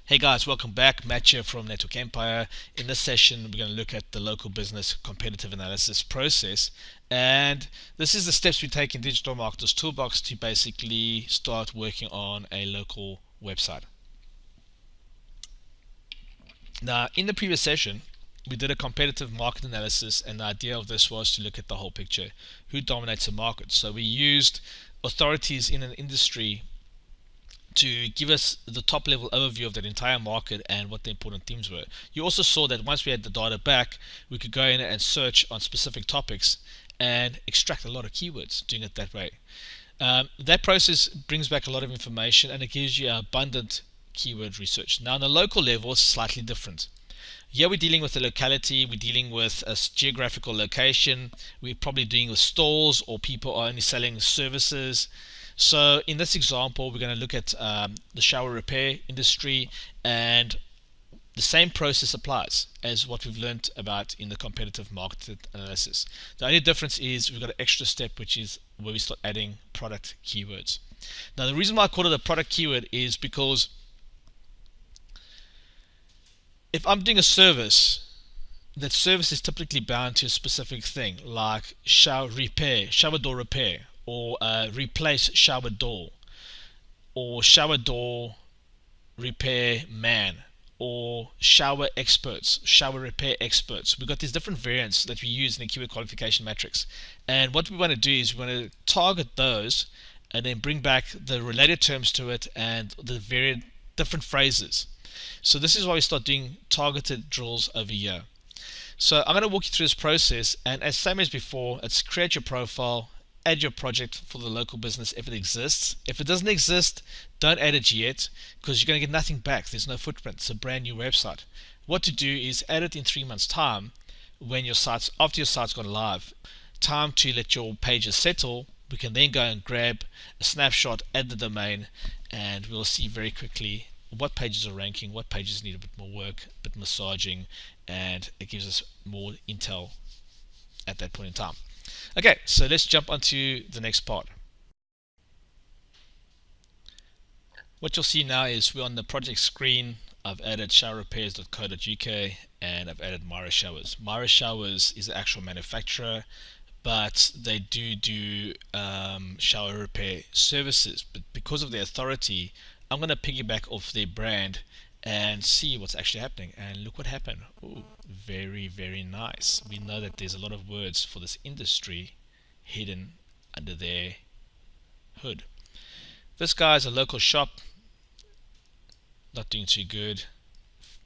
Hey guys, welcome back. Matt here from Network Empire. In this session, we're going to look at the local business competitive analysis process. And this is the steps we take in Digital Marketers Toolbox to basically start working on a local website. Now, in the previous session, we did a competitive market analysis, and the idea of this was to look at the whole picture. Who dominates a market? So we used authorities in an industry to give us the top level overview of that entire market and what the important themes were. You also saw that once we had the data back, we could go in and search on specific topics and extract a lot of keywords doing it that way. That process brings back a lot of information and it gives you abundant keyword research. Now on the local level, it's slightly different. Here we're dealing with the locality, we're dealing with a geographical location, we're probably dealing with stores or people are only selling services. So in this example, we're going to look at the shower repair industry, and the same process applies as what we've learned about in the competitive market analysis. The only difference is we've got an extra step, which is where we start adding product keywords. Now the reason why I call it a product keyword is because if I'm doing a service, that service is typically bound to a specific thing, like shower door repair, or replace shower door, or shower door repair man, or shower experts, shower repair experts. We've got these different variants that we use in the Keyword Qualification Matrix. And what we want to do is we want to target those and then bring back the related terms to it and the very different phrases. So this is why we start doing targeted drills over here. So I'm going to walk you through this process, and as same as before, it's create your profile, add your project for the local business if it exists. If it doesn't exist, don't add it yet, because you're going to get nothing back. There's no footprint. It's a brand new website. What to do is add it in 3 months time when after your site's gone live. Time to let your pages settle. We can then go and grab a snapshot, add the domain, and we'll see very quickly what pages are ranking, what pages need a bit more work, a bit massaging, and it gives us more intel at that point in time. Okay, so let's jump onto the next part. What you'll see now is we're on the project screen. I've added showerrepairs.co.uk and I've added Myra Showers. Myra Showers is the actual manufacturer, but they do shower repair services. But because of their authority, I'm going to piggyback off their brand and see what's actually happening. And look what happened. Ooh, very, very nice. We know that there's a lot of words for this industry hidden under their hood. This guy's a local shop, not doing too good,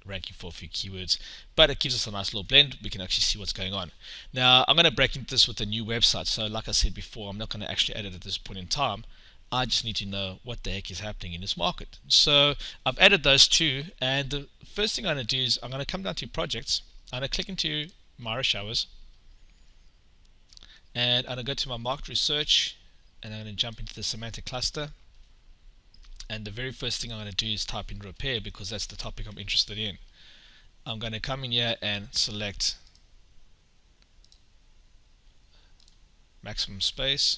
ranking for a few keywords, but it gives us a nice little blend. We can actually see what's going on. Now I'm going to break into this with a new website. So like I said before, I'm not going to actually add it at this point in time. I just need to know what the heck is happening in this market. So I've added those two, and the first thing I'm going to do is I'm going to come down to projects. I'm going to click into Myra Showers, and I'm going to go to my market research, and I'm going to jump into the semantic cluster. And the very first thing I'm going to do is type in repair, because that's the topic I'm interested in. I'm going to come in here and select maximum space,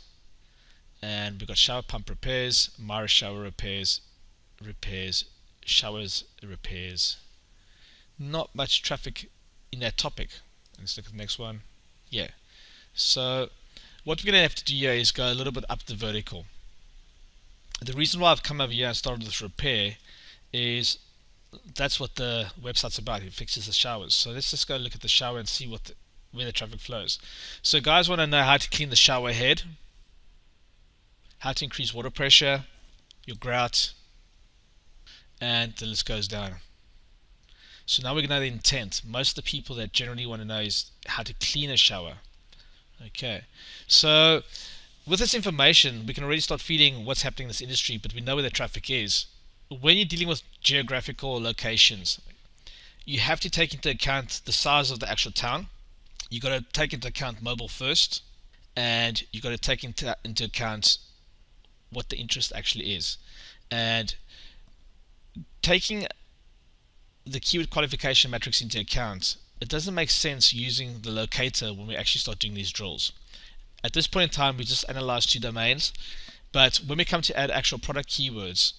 and we've got shower pump repairs, Myra shower repairs, showers repairs. Not much traffic in that topic. Let's look at the next one. Yeah. So what we're going to have to do here is go a little bit up the vertical. The reason why I've come over here and started this repair is that's what the website's about. It fixes the showers. So let's just go look at the shower and see where the traffic flows. So guys want to know how to clean the shower head, how to increase water pressure, your grout, and the list goes down. So now we're going to know the intent. Most of the people that generally want to know is how to clean a shower. Okay, so with this information, we can already start feeling what's happening in this industry, but we know where the traffic is. When you're dealing with geographical locations, you have to take into account the size of the actual town. You've got to take into account mobile first, and you've got to take into account what the interest actually is. And taking the keyword qualification matrix into account, it doesn't make sense using the locator when we actually start doing these drills. At this point in time, we just analyzed 2 domains, but when we come to add actual product keywords,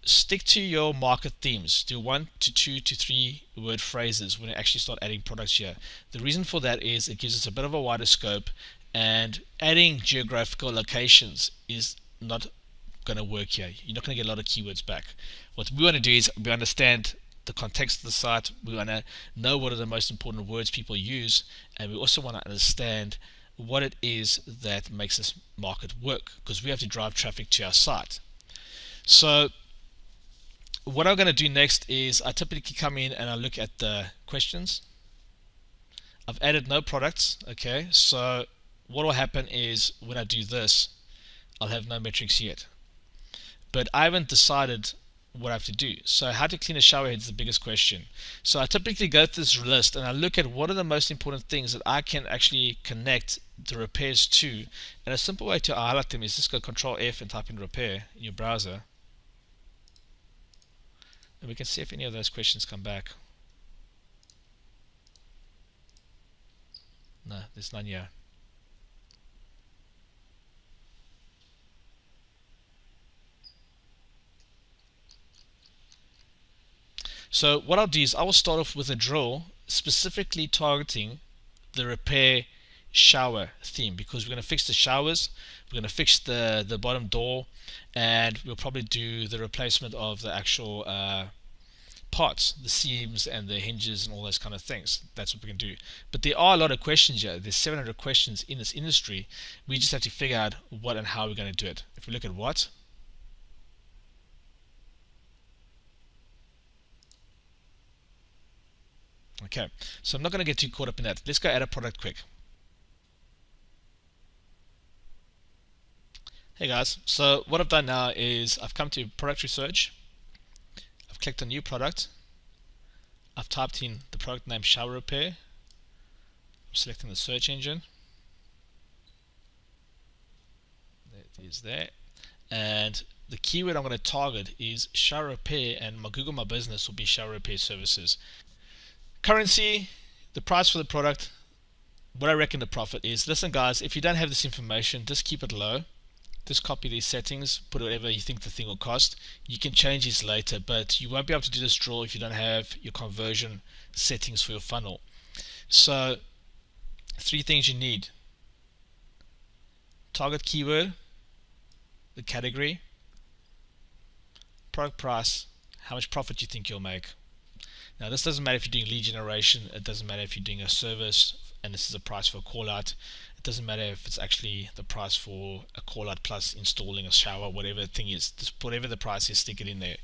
stick to your market themes. Do 1 to 2 to 3 word phrases when you actually start adding products here. The reason for that is it gives us a bit of a wider scope, and adding geographical locations is not going to work here. You're not going to get a lot of keywords back. What we want to do is we understand the context of the site. We want to know what are the most important words people use, and we also want to understand what it is that makes this market work, because we have to drive traffic to our site. So what I'm going to do next is I typically come in and I look at the questions. I've added no products. Okay, so what will happen is when I do this, I'll have no metrics yet, but I haven't decided what I have to do. So how to clean a shower head is the biggest question. So I typically go through this list and I look at what are the most important things that I can actually connect the repairs to, and a simple way to highlight them is just go Control F and type in repair in your browser, and we can see if any of those questions come back. No, there's none here. So what I'll do is I will start off with a drill specifically targeting the repair shower theme, because we're going to fix the showers, we're going to fix the bottom door, and we'll probably do the replacement of the actual parts, the seams and the hinges and all those kind of things. That's what we can do. But there are a lot of questions here. There's 700 questions in this industry. We just have to figure out what and how we're going to do it. If we look at what, okay, so I'm not going to get too caught up in that. Let's go add a product quick. Hey guys, so what I've done now is I've come to product research, I've clicked on new product, I've typed in the product name shower repair, I'm selecting the search engine, there it is there, and the keyword I'm going to target is shower repair, and my Google My Business will be shower repair services. Currency, the price for the product, what I reckon the profit is. Listen guys, if you don't have this information, just keep it low. Just copy these settings, put whatever you think the thing will cost. You can change these later, but you won't be able to do this draw if you don't have your conversion settings for your funnel. So 3 things you need: target keyword, the category, product price, how much profit you think you'll make. Now this doesn't matter if you're doing lead generation, it doesn't matter if you're doing a service and this is a price for a call out, it doesn't matter if it's actually the price for a call out plus installing a shower, whatever the thing is, just whatever the price is, stick it in there.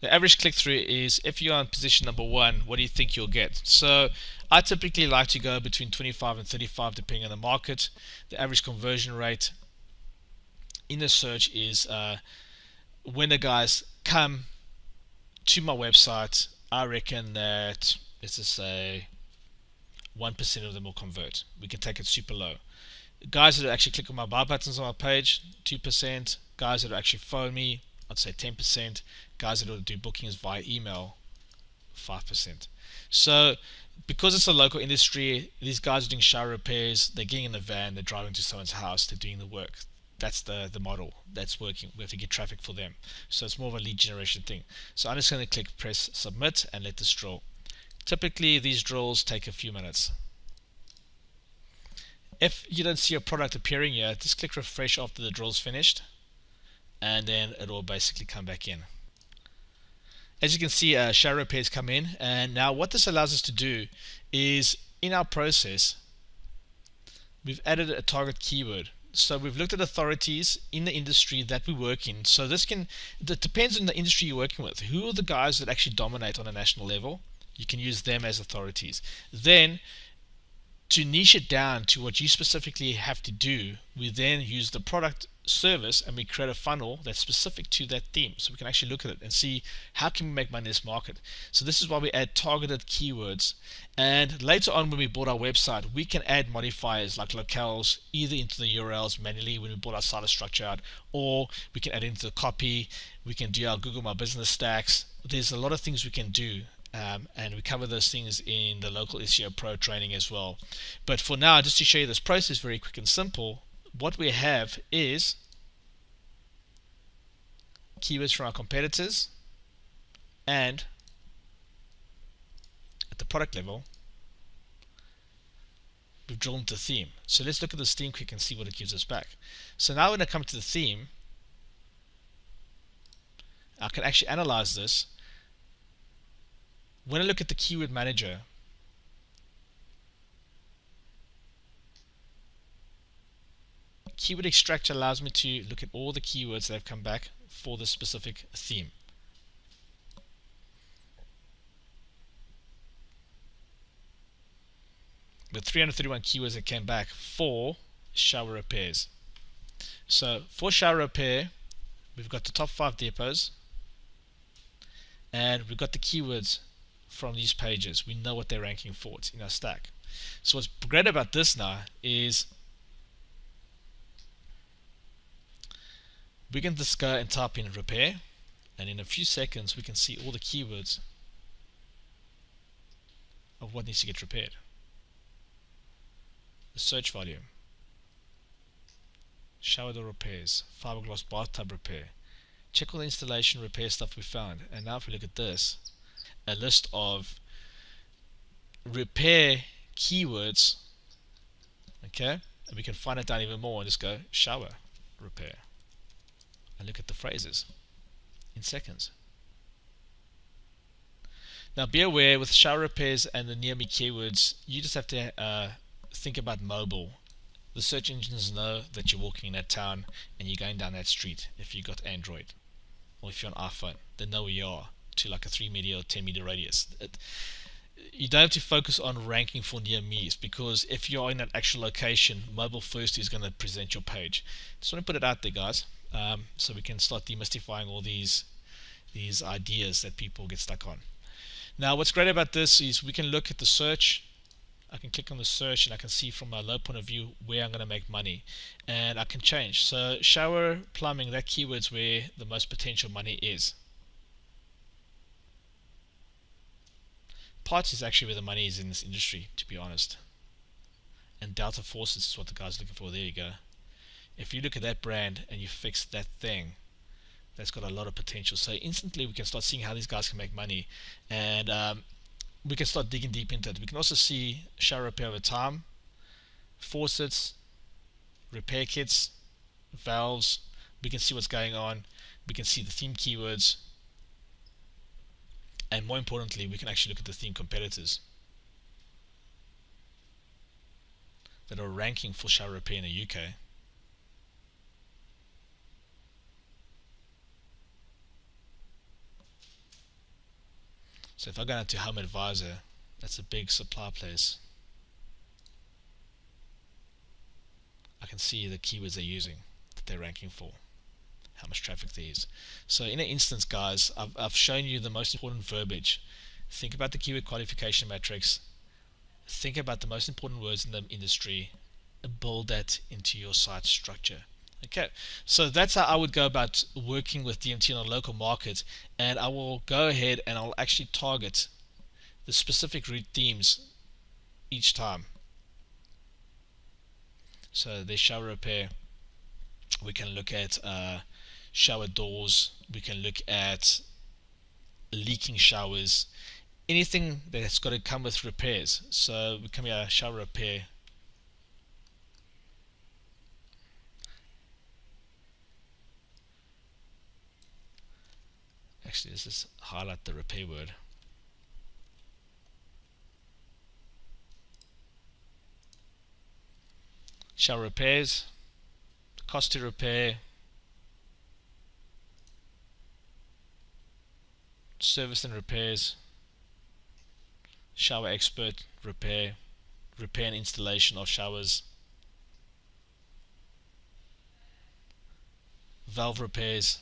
The average click through is, if you're on position number 1, what do you think you'll get? So I typically like to go between 25 and 35 depending on the market. The average conversion rate in the search is when the guys come to my website, I reckon that, let's just say 1% of them will convert. We can take it super low. Guys that actually click on my buy buttons on my page, 2%. Guys that actually phone me, I'd say 10%. Guys that will do bookings via email, 5%. So because it's a local industry, these guys are doing shower repairs, they're getting in the van, they're driving to someone's house, they're doing the work. That's the model that's working. We have to get traffic for them. So it's more of a lead generation thing. So I'm just going to click press submit and let this drill. Typically these drills take a few minutes. If you don't see a product appearing here, just click refresh after the drill's finished, and then it will basically come back in. As you can see, shower repairs come in, and now what this allows us to do is, in our process, we've added a target keyword. So we've looked at authorities in the industry that we work in. So it depends on the industry you're working with. Who are the guys that actually dominate on a national level? You can use them as authorities. Then, to niche it down to what you specifically have to do, we then use the product service and we create a funnel that's specific to that theme, so we can actually look at it and see how can we make money in this market. So this is why we add targeted keywords, and later on when we build our website, we can add modifiers like locales either into the URLs manually when we build our site structure out, or we can add into the copy. We can do our Google My Business stacks. There's a lot of things we can do, and we cover those things in the local SEO Pro training as well. But for now, just to show you this process very quick and simple, what we have is keywords from our competitors, and at the product level, we've drawn the theme. So let's look at this theme quick and see what it gives us back. So now when I come to the theme, I can actually analyze this. When I look at the keyword manager, keyword extractor allows me to look at all the keywords that have come back for this specific theme. With 331 keywords that came back for shower repairs. So for shower repair, we've got the top 5 depots, and we've got the keywords from these pages. We know what they're ranking for. It's in our stack. So what's great about this now is we can just go and type in repair, and in a few seconds we can see all the keywords of what needs to get repaired. The search volume, shower door repairs, fiberglass bathtub repair. Check all the installation repair stuff we found. And now if we look at this, a list of repair keywords, okay, and we can find it down even more and just go shower repair and look at the phrases in seconds. Now be aware with shower repairs and the near me keywords, you just have to think about mobile. The search engines know that you're walking in that town and you're going down that street. If you got Android or if you're on iPhone, they know where you are to like a 3 meter or 10 meter radius. You don't have to focus on ranking for near me's, because if you're in that actual location, mobile first is going to present your page. Just want to put it out there, guys, so we can start demystifying all these ideas that people get stuck on. Now what's great about this is we can look at the search. I can click on the search and I can see from a low point of view where I'm going to make money, and I can change. So shower, plumbing, that keyword's where the most potential money is. Parts is actually where the money is in this industry, to be honest. And Delta Faucets is what the guy's looking for. There you go. If you look at that brand and you fix that thing, that's got a lot of potential. So instantly we can start seeing how these guys can make money, and we can start digging deep into it. We can also see shower repair over time, faucets, repair kits, valves. We can see what's going on. We can see the theme keywords, and more importantly, we can actually look at the theme competitors that are ranking for shower repair in the UK. So if I go down to Home Advisor, that's a big supply place. I can see the keywords they're using, that they're ranking for, how much traffic there is. So in an instance, guys, I've shown you the most important verbiage. Think about the Keyword Qualification Matrix. Think about the most important words in the industry, and build that into your site structure. Okay, so that's how I would go about working with DMT on a local market, and I will go ahead and I'll actually target the specific route themes each time. So there's shower repair. We can look at shower doors. We can look at leaking showers. Anything that's got to come with repairs. So we come here, shower repair. Actually, let's just highlight the repair word. Shower repairs, cost to repair, service and repairs, shower expert repair, repair and installation of showers, valve repairs.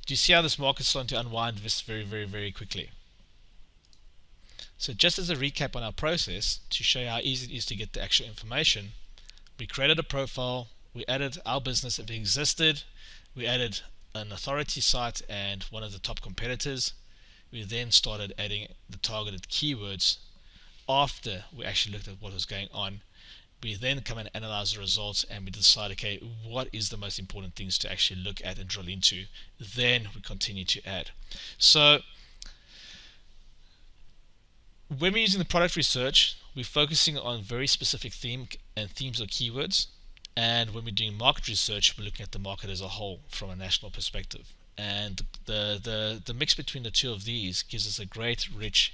Do you see how this market's starting to unwind this very quickly? So just as a recap on our process, to show you how easy it is to get the actual information, we created a profile, we added our business if it existed, we added an authority site and one of the top competitors. We then started adding the targeted keywords after we actually looked at what was going on, We then come and analyze the results, and we decide, okay, what is the most important things to actually look at and drill into. Then we continue to add. So when we're using the product research, we're focusing on very specific themes or keywords. And when we're doing market research, we're looking at the market as a whole from a national perspective. And the mix between the two of these gives us a great, rich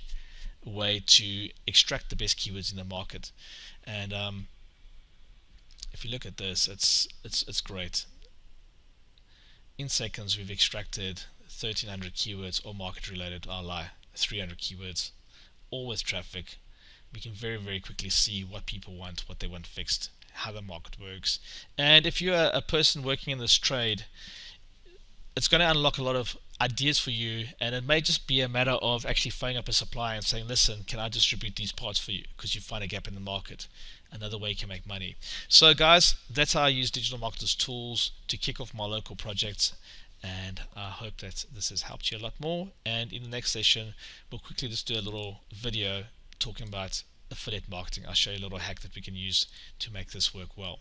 way to extract the best keywords in the market. And if you look at this, it's great. In seconds, we've extracted 1,300 keywords, all market related. I'll lie, 300 keywords, all with traffic. We can very, very quickly see what people want, what they want fixed, how the market works. And if you're a person working in this trade, it's going to unlock a lot of ideas for you, and it may just be a matter of actually phoning up a supplier and saying, listen, can I distribute these parts for you, because you find a gap in the market. Another way you can make money. So guys, that's how I use digital marketers tools to kick off my local projects, and I hope that this has helped you a lot more. And in the next session, we'll quickly just do a little video talking about affiliate marketing. I'll show you a little hack that we can use to make this work well.